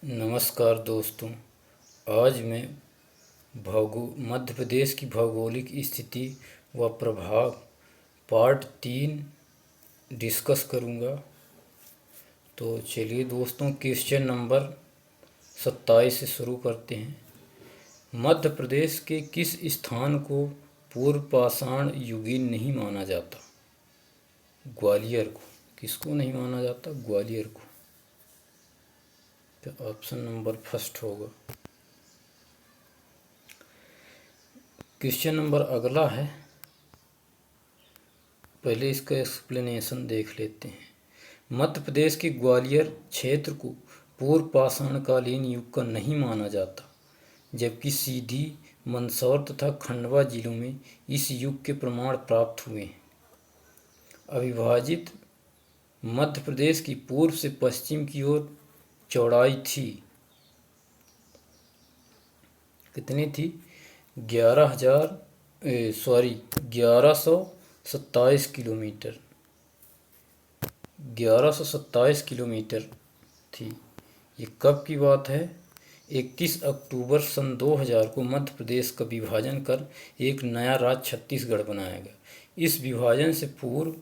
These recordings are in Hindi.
नमस्कार दोस्तों। आज मैं मध्य प्रदेश की भौगोलिक स्थिति व प्रभाव पार्ट 3 डिस्कस करूंगा। तो चलिए दोस्तों, क्वेश्चन नंबर 27 से शुरू करते हैं। मध्य प्रदेश के किस स्थान को पूर्व पाषाण युगीन नहीं माना जाता? ग्वालियर को। किसको नहीं माना जाता? ग्वालियर को। तो ऑप्शन नंबर फर्स्ट होगा। क्वेश्चन नंबर अगला है, पहले इसका एक्सप्लेनेशन देख लेते हैं। मध्य प्रदेश के ग्वालियर क्षेत्र को पूर्व पाषाणकालीन युग का नहीं माना जाता, जबकि सीधी, मंदसौर तथा खंडवा जिलों में इस युग के प्रमाण प्राप्त हुए हैं। अविभाजित मध्य प्रदेश की पूर्व से पश्चिम की ओर चौड़ाई थी, कितनी थी? 1127 किलोमीटर। 1127 किलोमीटर थी। ये कब की बात है? 21 अक्टूबर सन 2000 को मध्य प्रदेश का विभाजन कर एक नया राज्य छत्तीसगढ़ बनाया गया। इस विभाजन से पूर्व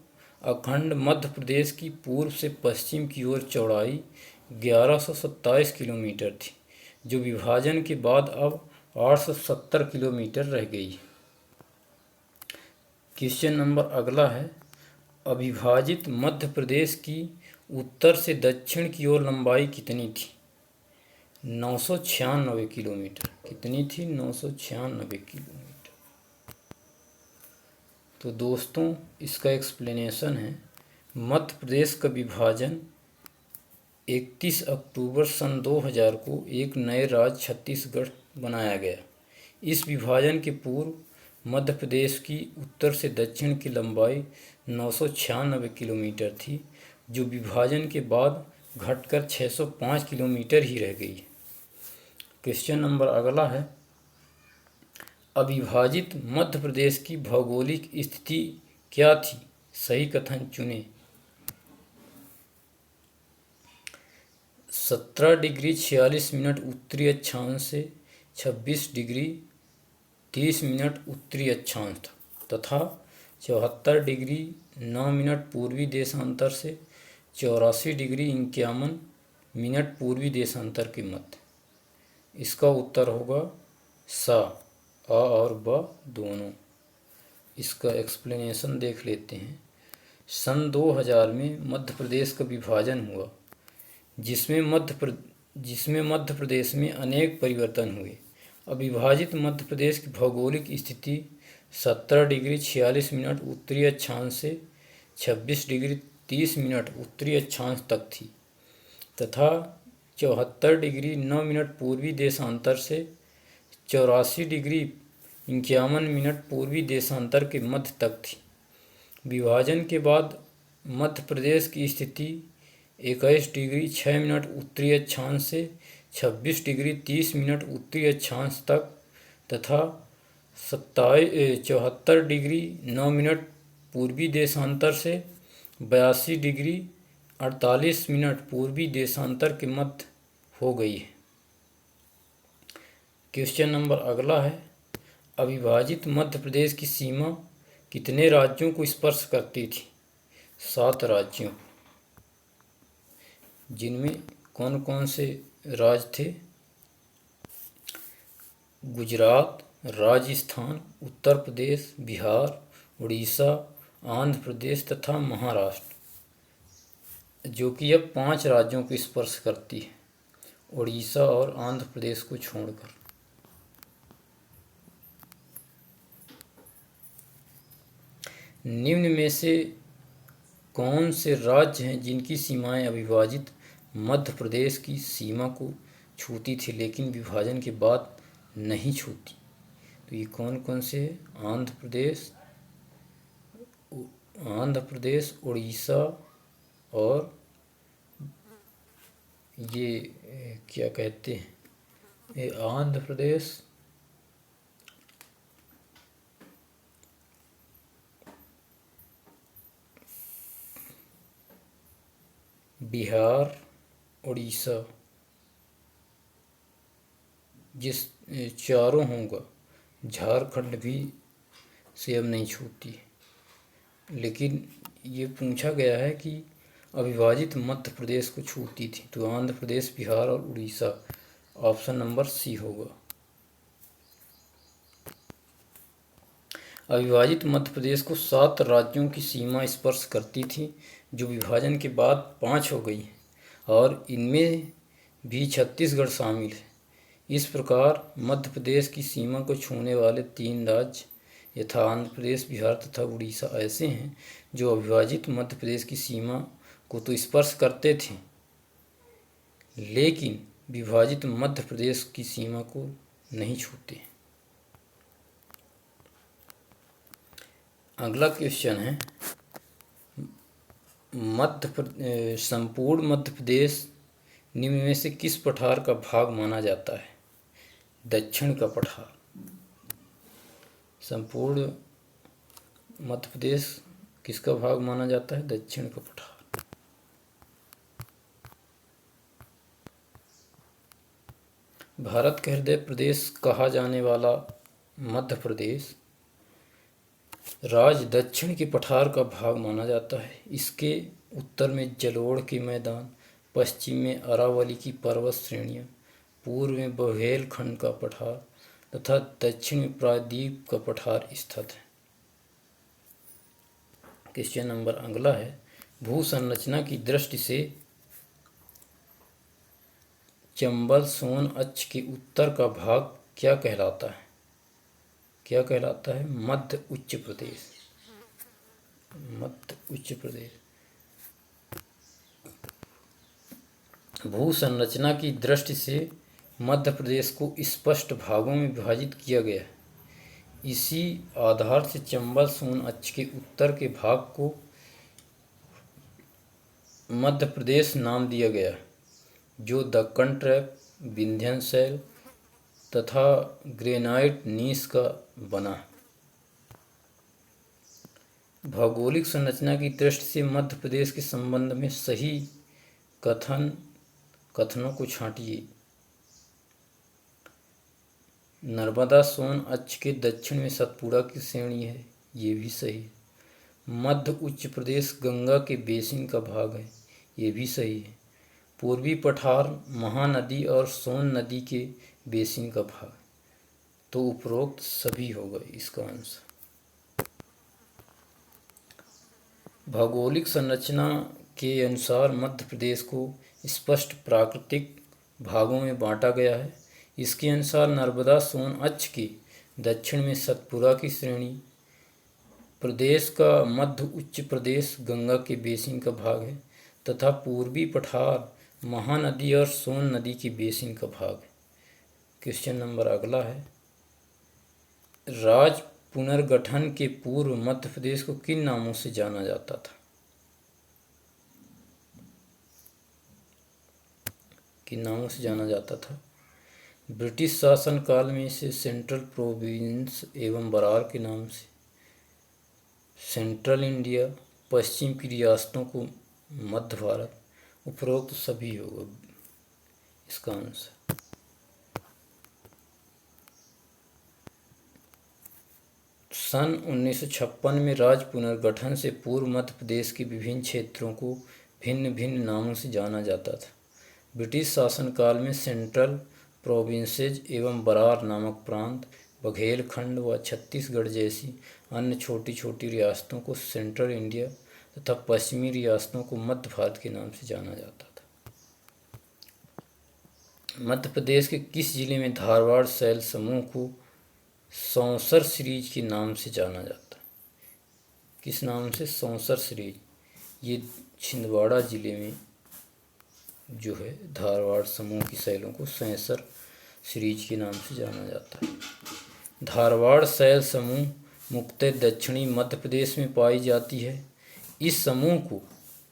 अखंड मध्य प्रदेश की पूर्व से पश्चिम की ओर चौड़ाई 1127 किलोमीटर थी, जो विभाजन के बाद अब 870 किलोमीटर रह गई। क्वेश्चन नंबर अगला है, अविभाजित मध्य प्रदेश की उत्तर से दक्षिण की ओर लंबाई कितनी थी? 996 किलोमीटर। कितनी थी? 996 किलोमीटर। तो दोस्तों, इसका एक्सप्लेनेशन है, मध्य प्रदेश का विभाजन 31 अक्टूबर सन 2000 को एक नए राज्य छत्तीसगढ़ बनाया गया। इस विभाजन के पूर्व मध्य प्रदेश की उत्तर से दक्षिण की लंबाई 996 किलोमीटर थी, जो विभाजन के बाद घटकर 605 किलोमीटर ही रह गई। क्वेश्चन नंबर अगला है, अविभाजित मध्य प्रदेश की भौगोलिक स्थिति क्या थी? सही कथन चुनें। 17 डिग्री 46 मिनट उत्तरी अक्षांश से 26 डिग्री 30 मिनट उत्तरी अक्षांश था, तथा 74 डिग्री 9 मिनट पूर्वी देशांतर से 84 डिग्री 51 मिनट पूर्वी देशांतर के मध्य। इसका उत्तर होगा सा। अ और ब दोनों। इसका एक्सप्लेनेशन देख लेते हैं। सन 2000 में मध्य प्रदेश का विभाजन हुआ, जिसमें मध्य प्रदेश में अनेक परिवर्तन हुए। अविभाजित मध्य प्रदेश की भौगोलिक स्थिति 17 डिग्री 46 मिनट उत्तरी अक्षांश से 26 डिग्री 30 मिनट उत्तरी अक्षांश तक थी, तथा 74 डिग्री 9 मिनट पूर्वी देशांतर से 84 डिग्री 51 मिनट पूर्वी देशांतर के मध्य तक थी। विभाजन के बाद मध्य प्रदेश की स्थिति 21 डिग्री 6 मिनट उत्तरी अक्षांश से 26 डिग्री 30 मिनट उत्तरी अक्षांश तक, तथा 74 डिग्री 9 मिनट पूर्वी देशांतर से 82 डिग्री 48 मिनट पूर्वी देशांतर के मध्य हो गई है। क्वेश्चन नंबर अगला है, अविभाजित मध्य प्रदेश की सीमा कितने राज्यों को स्पर्श करती थी? 7 राज्यों, जिनमें कौन कौन से राज्य थे? गुजरात, राजस्थान, उत्तर प्रदेश, बिहार, उड़ीसा, आंध्र प्रदेश तथा महाराष्ट्र, जो कि अब 5 राज्यों को स्पर्श करती है, उड़ीसा और आंध्र प्रदेश को छोड़कर। निम्न में से कौन से राज्य हैं जिनकी सीमाएं अविभाजित मध्य प्रदेश की सीमा को छूती थी लेकिन विभाजन के बाद नहीं छूती? तो ये कौन कौन से हैं? आंध्र प्रदेश, उड़ीसा और ये क्या कहते हैं, ये आंध्र प्रदेश, बिहार, उड़ीसा जिस चारों होगा, झारखंड भी से अब नहीं छूती है। लेकिन ये पूछा गया है कि अविभाजित मध्य प्रदेश को छूती थी, तो आंध्र प्रदेश, बिहार और उड़ीसा, ऑप्शन नंबर सी होगा। अविभाजित मध्य प्रदेश को 7 राज्यों की सीमा स्पर्श करती थी, जो विभाजन के बाद 5 हो गई, और इनमें भी छत्तीसगढ़ शामिल है। इस प्रकार मध्य प्रदेश की सीमा को छूने वाले 3 राज्य यथा आंध्र प्रदेश, बिहार तथा उड़ीसा ऐसे हैं जो अविभाजित मध्य प्रदेश की सीमा को तो स्पर्श करते थे, लेकिन विभाजित मध्य प्रदेश की सीमा को नहीं छूते। अगला क्वेश्चन है, संपूर्ण मध्य प्रदेश निम्न में से किस पठार का भाग माना जाता है? दक्षिण का पठार। संपूर्ण मध्य प्रदेश किसका भाग माना जाता है? दक्षिण का पठार। भारत का हृदय प्रदेश कहा जाने वाला मध्य प्रदेश राज्य दक्षिण के पठार का भाग माना जाता है। इसके उत्तर में जलोढ़ के मैदान, पश्चिम में अरावली की पर्वत श्रेणियाँ, पूर्व में बुंदेलखंड का पठार तथा दक्षिण में प्रायद्वीप का पठार स्थित है। क्वेश्चन नंबर अगला है, भू संरचना की दृष्टि से चंबल सोन अक्ष के उत्तर का भाग क्या कहलाता है? क्या कहलाता है? मध्य उच्च प्रदेश। मध्य उच्च प्रदेश। भू संरचना की दृष्टि से मध्य प्रदेश को स्पष्ट भागों में विभाजित किया गया है। इसी आधार से चंबल सोन अक्ष के उत्तर के भाग को मध्य प्रदेश नाम दिया गया है, जो दक्कन ट्रैप, विंध्य शैल तथा ग्रेनाइट नीस का बना है। भौगोलिक संरचना की दृष्टि से मध्य प्रदेश के संबंध में सही कथनों को छांटिए। नर्मदा सोन अक्ष के दक्षिण में सतपुड़ा की श्रेणी है, ये भी सही है। मध्य उच्च प्रदेश गंगा के बेसिन का भाग है, ये भी सही है। पूर्वी पठार महानदी और सोन नदी के बेसिन का भाग, तो उपरोक्त सभी होगा इसका आंसर। भौगोलिक संरचना के अनुसार मध्य प्रदेश को स्पष्ट प्राकृतिक भागों में बांटा गया है। इसके अनुसार नर्मदा सोन अक्ष के दक्षिण में सतपुड़ा की श्रेणी, प्रदेश का मध्य उच्च प्रदेश गंगा के बेसिन का भाग है तथा पूर्वी पठार महानदी और सोन नदी के बेसिन का भाग है। क्वेश्चन नंबर अगला है, राज्य पुनर्गठन के पूर्व मध्य प्रदेश को किन नामों से जाना जाता था? किन नामों से जाना जाता था? ब्रिटिश शासन काल में इसे सेंट्रल प्रोविंस एवं बरार के नाम से, सेंट्रल इंडिया, पश्चिम की रियासतों को मध्य भारत, उपरोक्त सभी होगा इसका आंसर। सन 1956 में राज्य पुनर्गठन से पूर्व मध्य प्रदेश के विभिन्न क्षेत्रों को भिन्न भिन्न नामों से जाना जाता था। ब्रिटिश शासनकाल में सेंट्रल प्रोविंसेस एवं बरार नामक प्रांत, बुंदेलखंड व छत्तीसगढ़ जैसी अन्य छोटी छोटी रियासतों को सेंट्रल इंडिया तथा पश्चिमी रियासतों को मध्य भारत के नाम से जाना जाता था। मध्य प्रदेश के किस जिले में धारवाड़ शैल समूह को सौंसर सीरीज के नाम से जाना जाता है? किस नाम से? सौंसर सीरीज। ये छिंदवाड़ा जिले में जो है धारवाड़ समूह की शैलों को सौंसर सीरीज के नाम से जाना जाता है। धारवाड़ शैल समूह मुख्यतः दक्षिणी मध्य प्रदेश में पाई जाती है। इस समूह को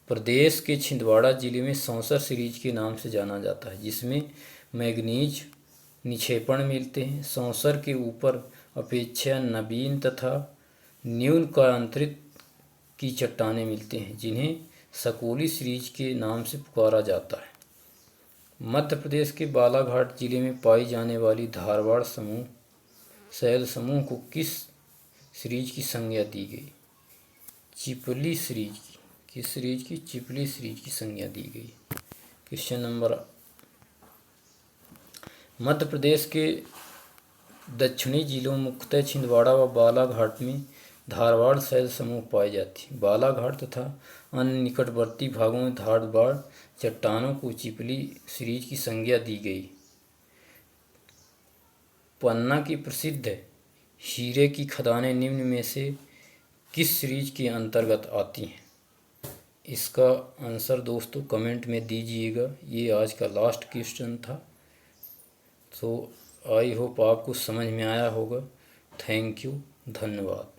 प्रदेश के छिंदवाड़ा जिले में सौंसर सीरीज के नाम से जाना जाता है, जिसमें मैग्नीज निक्षेपण मिलते हैं। सौंसर के ऊपर अपेक्षा नवीन तथा न्यून कायांतरित की चट्टानें मिलते हैं, जिन्हें सकोली सीरीज के नाम से पुकारा जाता है। मध्य प्रदेश के बालाघाट जिले में पाई जाने वाली धारवाड़ समूह शैल समूह को किस सीरीज की संज्ञा दी गई? चिपली सीरीज की। किस सीरीज की? चिपली सीरीज की संज्ञा दी गई। क्वेश्चन नंबर, मध्य प्रदेश के दक्षिणी जिलों मुख्यतः छिंदवाड़ा व बालाघाट में धारवाड़ शैल समूह पाए जाते। बालाघाट तथा अन्य निकटवर्ती भागों में धारवाड़ चट्टानों को चिपली सीरीज की संज्ञा दी गई। पन्ना की प्रसिद्ध हीरे की खदानें निम्न में से किस सीरीज के अंतर्गत आती हैं? इसका आंसर दोस्तों कमेंट में दीजिएगा। ये आज का लास्ट क्वेश्चन था। तो आई होप आपको समझ में आया होगा। थैंक यू, धन्यवाद।